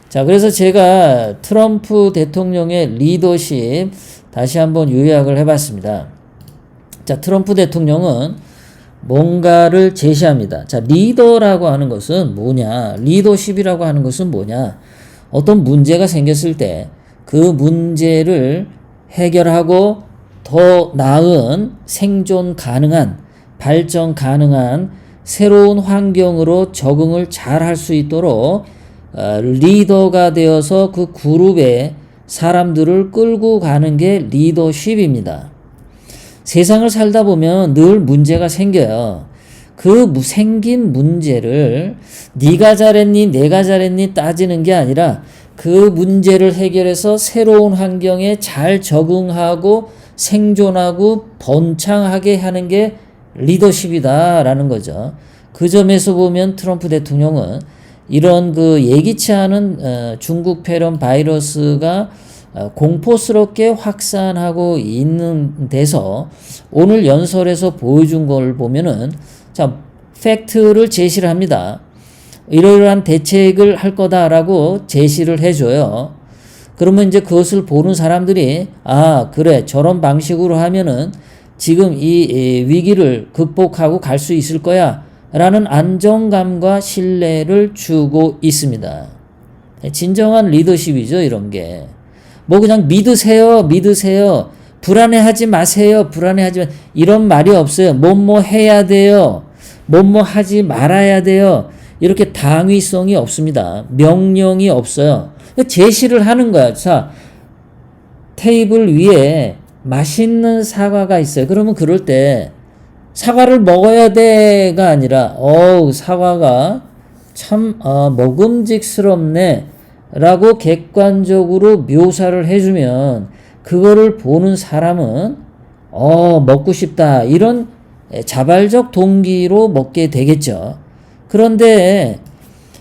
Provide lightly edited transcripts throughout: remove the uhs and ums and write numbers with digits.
자, 그래서 제가 트럼프 대통령의 리더십 다시 한번 요약을 해봤습니다. 자, 트럼프 대통령은 뭔가를 제시합니다. 자, 리더라고 하는 것은 뭐냐? 리더십이라고 하는 것은 뭐냐? 어떤 문제가 생겼을 때 그 문제를 해결하고 더 나은 생존 가능한, 발전 가능한 새로운 환경으로 적응을 잘 할 수 있도록 리더가 되어서 그 그룹의 사람들을 끌고 가는 게 리더십입니다. 세상을 살다 보면 늘 문제가 생겨요. 그 생긴 문제를 네가 잘했니 내가 잘했니 따지는 게 아니라 그 문제를 해결해서 새로운 환경에 잘 적응하고 생존하고 번창하게 하는 게 리더십이다라는 거죠. 그 점에서 보면 트럼프 대통령은 이런 그 예기치 않은 중국 폐렴 바이러스가 공포스럽게 확산하고 있는 데서 오늘 연설에서 보여준 걸 보면은 자, 팩트를 제시를 합니다. 이러이러한 대책을 할 거다라고 제시를 해줘요. 그러면 이제 그것을 보는 사람들이 아, 그래, 저런 방식으로 하면은 지금 이 위기를 극복하고 갈 수 있을 거야 라는 안정감과 신뢰를 주고 있습니다. 진정한 리더십이죠, 이런 게. 뭐 그냥 믿으세요. 불안해하지 마세요. 이런 말이 없어요. 뭐뭐 해야 돼요. 뭐뭐 하지 말아야 돼요. 이렇게 당위성이 없습니다. 명령이 없어요. 제시를 하는 거야. 자, 테이블 위에 맛있는 사과가 있어요. 그러면 그럴 때 사과를 먹어야 돼가 아니라 사과가 참 먹음직스럽네 라고 객관적으로 묘사를 해주면 그거를 보는 사람은 먹고 싶다 이런 자발적 동기로 먹게 되겠죠. 그런데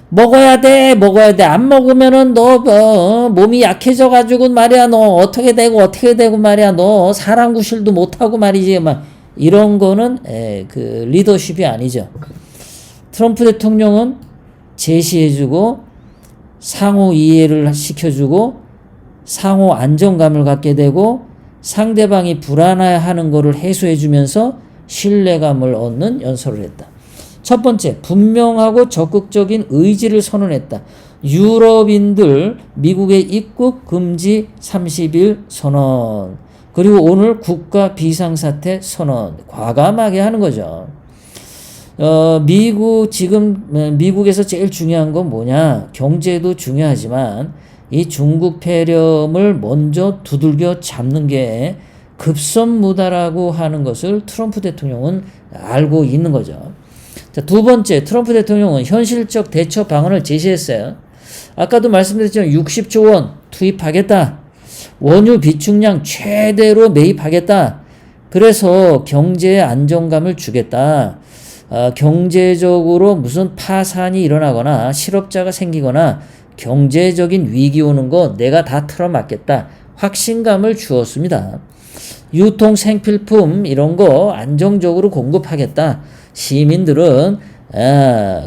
먹어야 돼 안 먹으면은 너 몸이 약해져 가지고 말이야 너 어떻게 되고 말이야 너 사람 구실도 못하고 말이지 막 이런 거는 그 리더십이 아니죠. 트럼프 대통령은 제시해주고 상호 이해를 시켜주고 상호 안정감을 갖게 되고 상대방이 불안해하는 것을 해소해주면서 신뢰감을 얻는 연설을 했다. 첫 번째, 분명하고 적극적인 의지를 선언했다. 유럽인들 미국에 입국 금지 30일 선언. 그리고 오늘 국가 비상사태 선언. 과감하게 하는 거죠. 미국에서 제일 중요한 건 뭐냐? 경제도 중요하지만 이 중국 폐렴을 먼저 두들겨 잡는 게 급선무다라고 하는 것을 트럼프 대통령은 알고 있는 거죠. 자, 두 번째, 트럼프 대통령은 현실적 대처 방안을 제시했어요. 아까도 말씀드렸지만 60조 원 투입하겠다. 원유 비축량 최대로 매입하겠다. 그래서 경제에 안정감을 주겠다. 경제적으로 무슨 파산이 일어나거나 실업자가 생기거나 경제적인 위기 오는 거 내가 다 틀어막겠다. 확신감을 주었습니다. 유통 생필품 이런 거 안정적으로 공급하겠다. 시민들은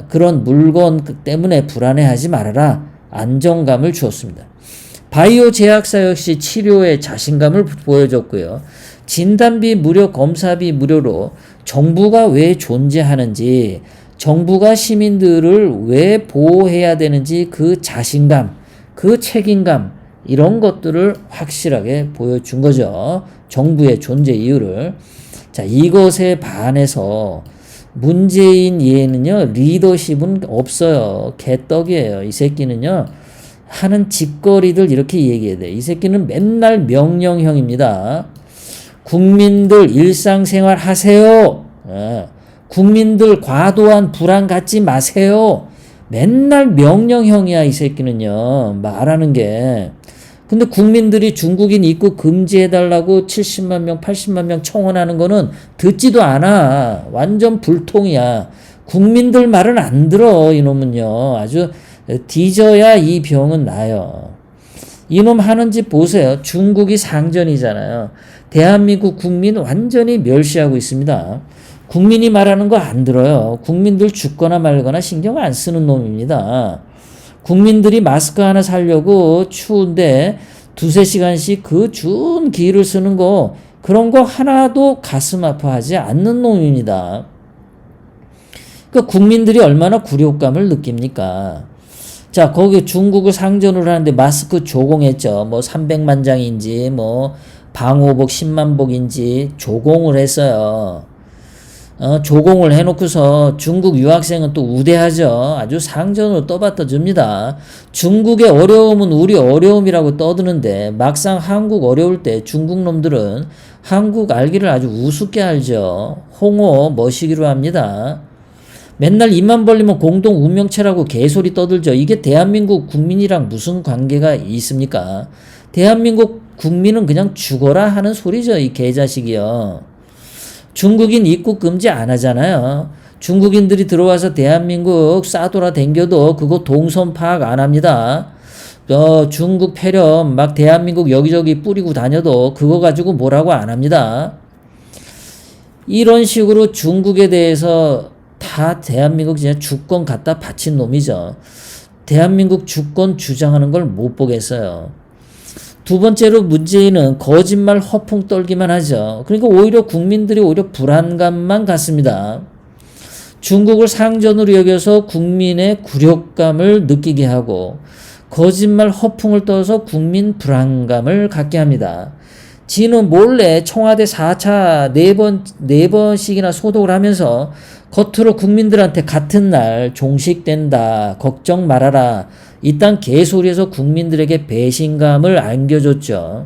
그런 물건 때문에 불안해하지 말아라. 안정감을 주었습니다. 바이오 제약사 역시 치료에 자신감을 보여줬고요. 진단비 무료, 검사비 무료로 정부가 왜 존재하는지, 정부가 시민들을 왜 보호해야 되는지 그 자신감, 그 책임감 이런 것들을 확실하게 보여준 거죠. 정부의 존재 이유를. 자, 이것에 반해서 문재인 얘는요, 리더십은 없어요. 개떡이에요. 이 새끼는요, 하는 짓거리들 이렇게 얘기해야 돼. 이 새끼는 맨날 명령형입니다. 국민들 일상생활 하세요. 국민들 과도한 불안 갖지 마세요. 맨날 명령형이야, 이 새끼는요. 말하는 게. 근데 국민들이 중국인 입국 금지해달라고 70만 명, 80만 명 청원하는 거는 듣지도 않아. 완전 불통이야. 국민들 말은 안 들어, 이놈은요. 아주 뒤져야 이 병은 나요. 이놈 하는 짓 보세요. 중국이 상전이잖아요. 대한민국 국민 완전히 멸시하고 있습니다. 국민이 말하는 거 안 들어요. 국민들 죽거나 말거나 신경 안 쓰는 놈입니다. 국민들이 마스크 하나 사려고 추운데 두세 시간씩 그 추운 기를 쓰는 거, 그런 거 하나도 가슴 아파하지 않는 놈입니다. 그러니까 국민들이 얼마나 굴욕감을 느낍니까? 자, 거기 중국을 상전을 하는데 마스크 조공했죠. 뭐 300만 장인지 뭐 방호복 10만 복인지 조공을 했어요. 조공을 해놓고서 중국 유학생은 또 우대하죠. 아주 상전으로 떠받쳐 줍니다. 중국의 어려움은 우리 어려움이라고 떠드는데 막상 한국 어려울 때 중국 놈들은 한국 알기를 아주 우습게 알죠. 홍어 머시기로 합니다. 맨날 입만 벌리면 공동 운명체라고 개소리 떠들죠. 이게 대한민국 국민이랑 무슨 관계가 있습니까? 대한민국 국민은 그냥 죽어라 하는 소리죠. 이 개자식이요. 중국인 입국 금지 안 하잖아요. 중국인들이 들어와서 대한민국 싸돌아 댕겨도 그거 동선 파악 안 합니다. 중국 폐렴 막 대한민국 여기저기 뿌리고 다녀도 그거 가지고 뭐라고 안 합니다. 이런 식으로 중국에 대해서 다 대한민국 진짜 주권 갖다 바친 놈이죠. 대한민국 주권 주장하는 걸 못 보겠어요. 두 번째로 문재인은 거짓말 허풍 떨기만 하죠. 그러니까 오히려 국민들이 오히려 불안감만 갖습니다. 중국을 상전으로 여겨서 국민의 굴욕감을 느끼게 하고 거짓말 허풍을 떠서 국민 불안감을 갖게 합니다. 지는 몰래 청와대 4차 4번씩이나 소독을 하면서 겉으로 국민들한테 같은 날 종식된다, 걱정 말아라, 이딴 개소리에서 국민들에게 배신감을 안겨줬죠.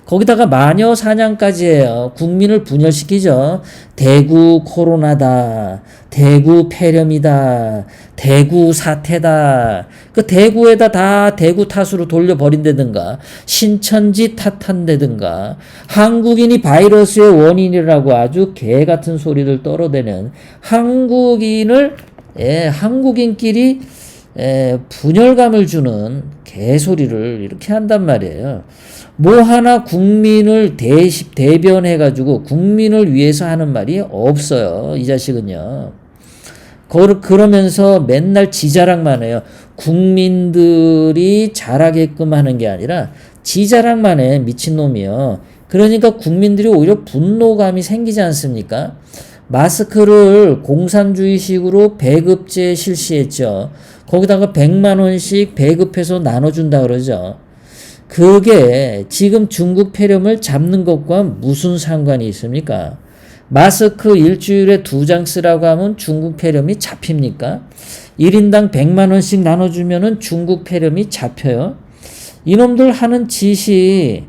거기다가 마녀 사냥까지 해요. 국민을 분열시키죠. 대구 코로나다, 대구 폐렴이다, 대구 사태다. 그 대구에다 다 대구 탓으로 돌려버린다든가, 신천지 탓한다든가, 한국인이 바이러스의 원인이라고 아주 개같은 소리를 떨어대는 한국인끼리 분열감을 주는 개소리를 이렇게 한단 말이에요. 뭐 하나 국민을 대변해가지고 국민을 위해서 하는 말이 없어요. 이 자식은요. 그러면서 맨날 지자랑만 해요. 국민들이 잘하게끔 하는 게 아니라 지자랑만 해. 미친놈이요. 그러니까 국민들이 오히려 분노감이 생기지 않습니까? 마스크를 공산주의식으로 배급제 실시했죠. 거기다가 100만 원씩 배급해서 나눠준다 그러죠. 그게 지금 중국 폐렴을 잡는 것과 무슨 상관이 있습니까? 마스크 일주일에 2장 쓰라고 하면 중국 폐렴이 잡힙니까? 1인당 100만 원씩 나눠주면은 중국 폐렴이 잡혀요? 이놈들 하는 짓이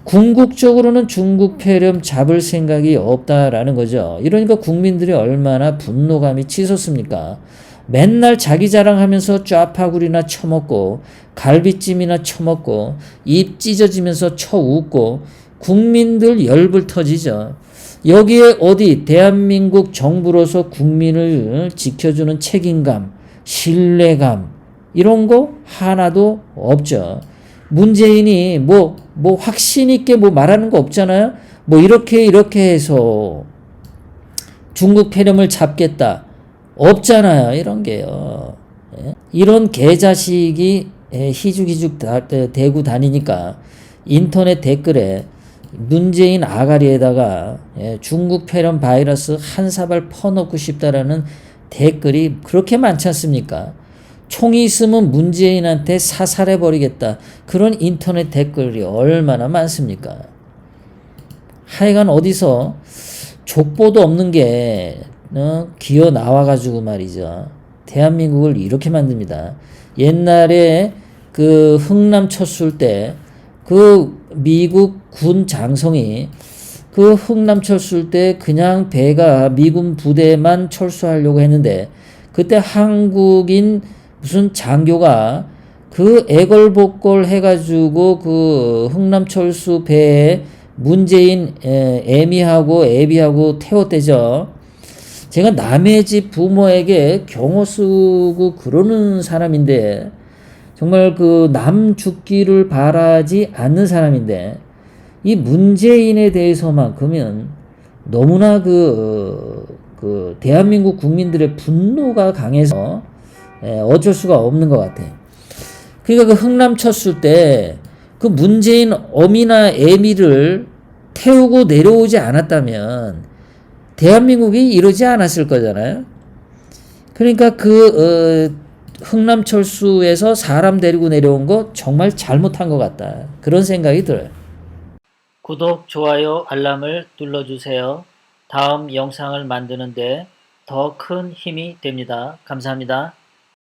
궁극적으로는 중국 폐렴 잡을 생각이 없다라는 거죠. 이러니까 국민들이 얼마나 분노감이 치솟습니까? 맨날 자기 자랑하면서 쫙파구리나 처먹고 갈비찜이나 처먹고 입 찢어지면서 쳐웃고 국민들 열불 터지죠. 여기에 어디 대한민국 정부로서 국민을 지켜주는 책임감, 신뢰감 이런 거 하나도 없죠. 문재인이 뭐 확신 있게 뭐 말하는 거 없잖아요. 뭐 이렇게 해서 중국 폐렴을 잡겠다. 없잖아요. 이런 게요. 이런 개자식이 희죽희죽 대고 다니니까 인터넷 댓글에 문재인 아가리에다가 중국 폐렴 바이러스 한 사발 퍼넣고 싶다라는 댓글이 그렇게 많지 않습니까? 총이 있으면 문재인한테 사살해버리겠다. 그런 인터넷 댓글이 얼마나 많습니까? 하여간 어디서 족보도 없는 게 기어 나와가지고 말이죠. 대한민국을 이렇게 만듭니다. 옛날에 그 흥남 쳤을 때 그 미국 군 장성이 그 흥남 쳤을 때 그냥 배가 미군 부대만 철수하려고 했는데 그때 한국인 무슨 장교가 그 애걸복걸 해가지고 그 흥남 철수 배에 문재인 애미하고 애비하고 태웠대죠. 제가 남의 집 부모에게 경호 쓰고 그러는 사람인데 정말 그 남 죽기를 바라지 않는 사람인데 이 문재인에 대해서만큼은 너무나 그 대한민국 국민들의 분노가 강해서 어쩔 수가 없는 것 같아요. 그러니까 그 흥남철수 때 그 문재인 어미나 애미를 태우고 내려오지 않았다면 대한민국이 이러지 않았을 거잖아요. 그러니까 흥남철수에서 사람 데리고 내려온 거 정말 잘못한 것 같다. 그런 생각이 들어요. 구독, 좋아요, 알람을 눌러주세요. 다음 영상을 만드는데 더 큰 힘이 됩니다. 감사합니다.